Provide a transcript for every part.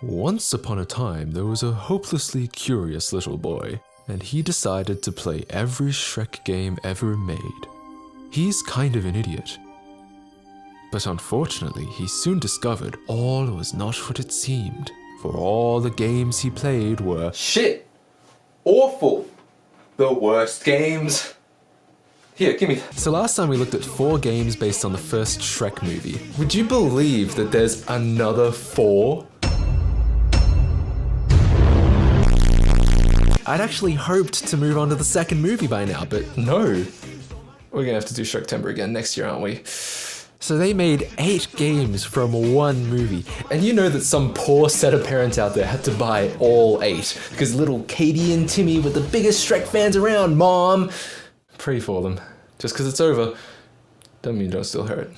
Once upon a time, there was a hopelessly curious little boy, and he decided to play every Shrek game ever made. He's kind of an idiot. But unfortunately, he soon discovered all was not what it seemed, for all the games he played were shit! Awful! The worst games! Here, gimme. So last time we looked at 4 games based on the first Shrek movie. Would you believe that there's another 4? I'd actually hoped to move on to the second movie by now, but no. We're gonna have to do Shrektember again next year, aren't we? So they made 8 games from one movie. And you know that some poor set of parents out there had to buy all 8 because little Katie and Timmy were the biggest Shrek fans around, Mom. Pray for them. Just because it's over, doesn't mean you don't still hear it.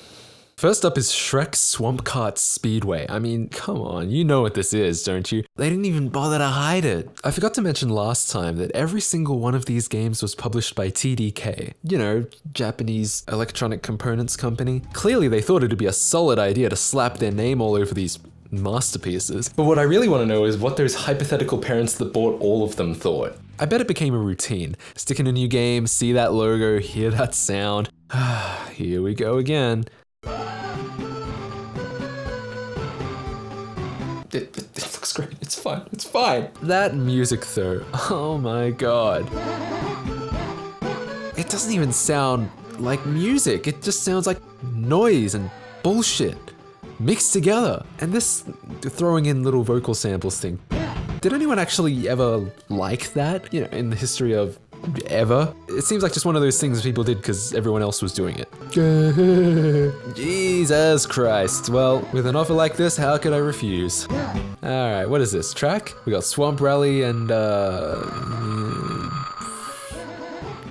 First up is Shrek Swamp Kart Speedway. I mean, come on, you know what this is, don't you? They didn't even bother to hide it. I forgot to mention last time that every single one of these games was published by TDK. You know, Japanese electronic components company. Clearly they thought it'd be a solid idea to slap their name all over these masterpieces. But what I really want to know is what those hypothetical parents that bought all of them thought. I bet it became a routine. Stick in a new game, see that logo, hear that sound. Here we go again. It looks great. It's fine. It's fine. That music though. Oh my god. It doesn't even sound like music. It just sounds like noise and bullshit mixed together. And this throwing in little vocal samples thing. Did anyone actually ever like that? You know, in the history of ever? It seems like just one of those things people did because everyone else was doing it. Jesus Christ. Well, with an offer like this, how could I refuse? Alright, what is this? Track? We got Swamp Rally and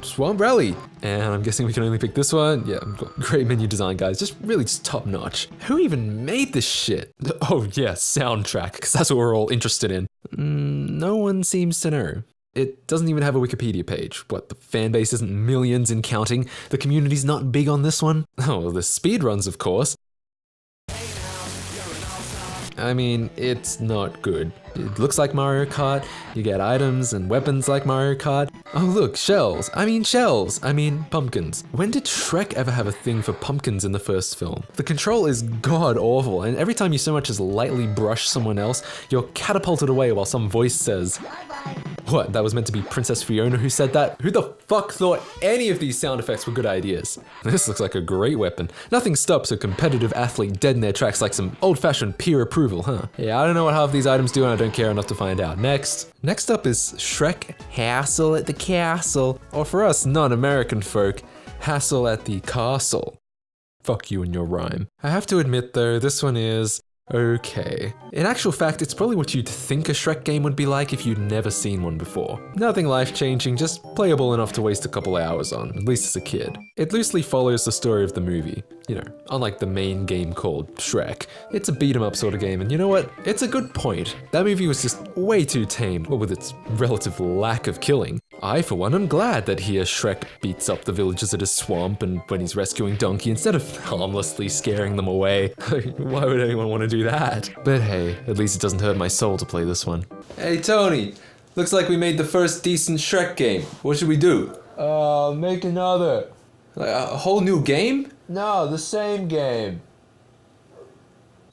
Swamp Rally. And I'm guessing we can only pick this one. Yeah, great menu design, guys. Just top notch. Who even made this shit? Oh yeah, soundtrack, because that's what we're all interested in. No one seems to know. It doesn't even have a Wikipedia page. What, the fan base isn't millions and counting? The community's not big on this one? Oh, well, the speedruns, of course. I mean, it's not good. It looks like Mario Kart, you get items and weapons like Mario Kart. Oh look, shells. I mean pumpkins. When did Shrek ever have a thing for pumpkins in the first film? The control is god awful, and every time you so much as lightly brush someone else, you're catapulted away while some voice says, what, that was meant to be Princess Fiona who said that? Who the fuck thought any of these sound effects were good ideas? This looks like a great weapon. Nothing stops a competitive athlete dead in their tracks like some old-fashioned peer approval, huh? Yeah, I don't know what half of these items do and I don't care enough to find out. Next up is Shrek Hassle at the Castle, or for us non-American folk, Hassle at the Castle. Fuck you and your rhyme. I have to admit though, this one is okay. In actual fact, it's probably what you'd think a Shrek game would be like if you'd never seen one before. Nothing life-changing, just playable enough to waste a couple hours on, at least as a kid. It loosely follows the story of the movie. You know, unlike the main game called Shrek. It's a beat-em-up sort of game, and you know what? It's a good point. That movie was just way too tame, what with its relative lack of killing. I, for one, am glad that here Shrek beats up the villagers at his swamp and when he's rescuing Donkey instead of harmlessly scaring them away. Why would anyone want to do that? But hey, at least it doesn't hurt my soul to play this one. Hey Tony, looks like we made the first decent Shrek game. What should we do? Make another. A whole new game? No, the same game.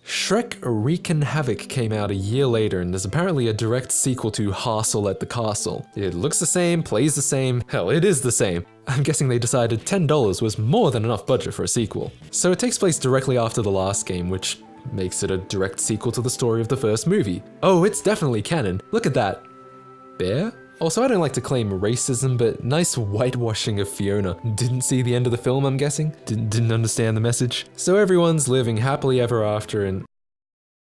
Shrek Reekin Havoc came out a year later and is apparently a direct sequel to Hassle at the Castle. It looks the same, plays the same, hell, it is the same. I'm guessing they decided $10 was more than enough budget for a sequel. So it takes place directly after the last game, which makes it a direct sequel to the story of the first movie. Oh, it's definitely canon. Look at that. Bear? Also, I don't like to claim racism, but nice whitewashing of Fiona. Didn't see the end of the film, I'm guessing? Didn't understand the message? So everyone's living happily ever after and...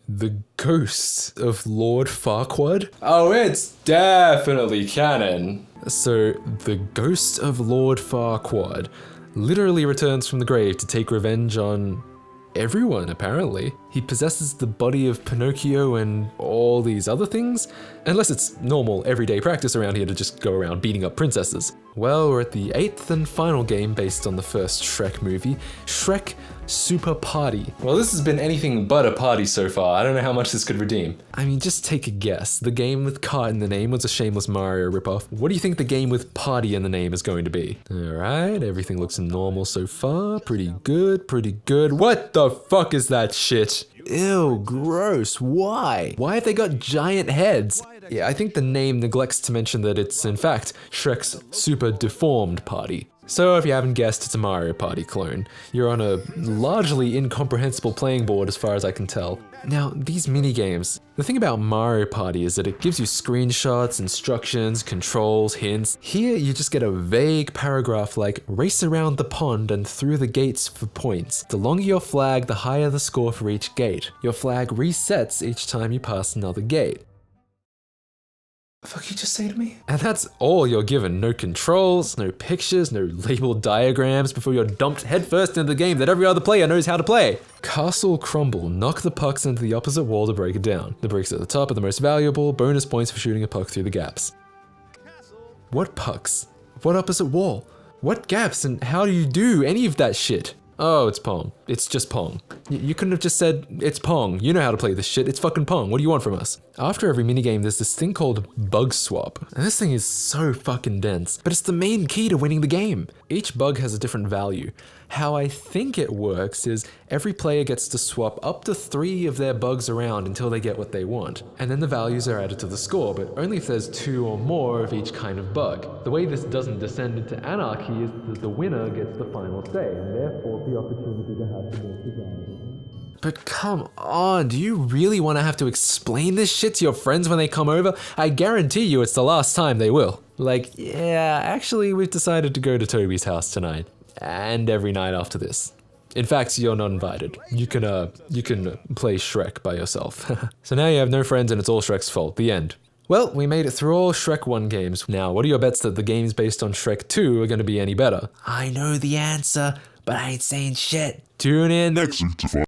The ghost of Lord Farquaad? Oh, it's definitely canon. So, the ghost of Lord Farquaad literally returns from the grave to take revenge on... everyone, apparently. He possesses the body of Pinocchio and all these other things? Unless it's normal, everyday practice around here to just go around beating up princesses. Well, we're at the 8th and final game based on the first Shrek movie, Shrek Super Party. Well, this has been anything but a party so far. I don't know how much this could redeem. I mean, just take a guess. The game with Kart in the name was a shameless Mario ripoff. What do you think the game with Party in the name is going to be? Alright, everything looks normal so far. Pretty good, pretty good. What the fuck is that shit? Ew, gross. Why? Why have they got giant heads? Yeah, I think the name neglects to mention that it's, in fact, Shrek's super deformed party. So if you haven't guessed, it's a Mario Party clone. You're on a largely incomprehensible playing board as far as I can tell. Now, these minigames, the thing about Mario Party is that it gives you screenshots, instructions, controls, hints. Here, you just get a vague paragraph like, race around the pond and through the gates for points. The longer your flag, the higher the score for each gate. Your flag resets each time you pass another gate. The fuck you just say to me? And that's all you're given. No controls, no pictures, no labeled diagrams before you're dumped headfirst into the game that every other player knows how to play. Castle Crumble. Knock the pucks into the opposite wall to break it down. The bricks at the top are the most valuable, bonus points for shooting a puck through the gaps. What pucks? What opposite wall? What gaps, and how do you do any of that shit? Oh, it's Pong. It's just Pong. You couldn't have just said, it's Pong. You know how to play this shit. It's fucking Pong. What do you want from us? After every minigame, there's this thing called bug swap. And this thing is so fucking dense, but it's the main key to winning the game. Each bug has a different value. How I think it works is every player gets to swap up to 3 of their bugs around until they get what they want. And then the values are added to the score, but only if there's 2 or more of each kind of bug. The way this doesn't descend into anarchy is that the winner gets the final say, and therefore the opportunity to have the most desirable. But come on, do you really want to have to explain this shit to your friends when they come over? I guarantee you it's the last time they will. Like, yeah, actually we've decided to go to Toby's house tonight. And every night after this. In fact, you're not invited. You can play Shrek by yourself. So now you have no friends and it's all Shrek's fault. The end. Well, we made it through all Shrek 1 games. Now, what are your bets that the games based on Shrek 2 are going to be any better? I know the answer, but I ain't saying shit. Tune in next week to find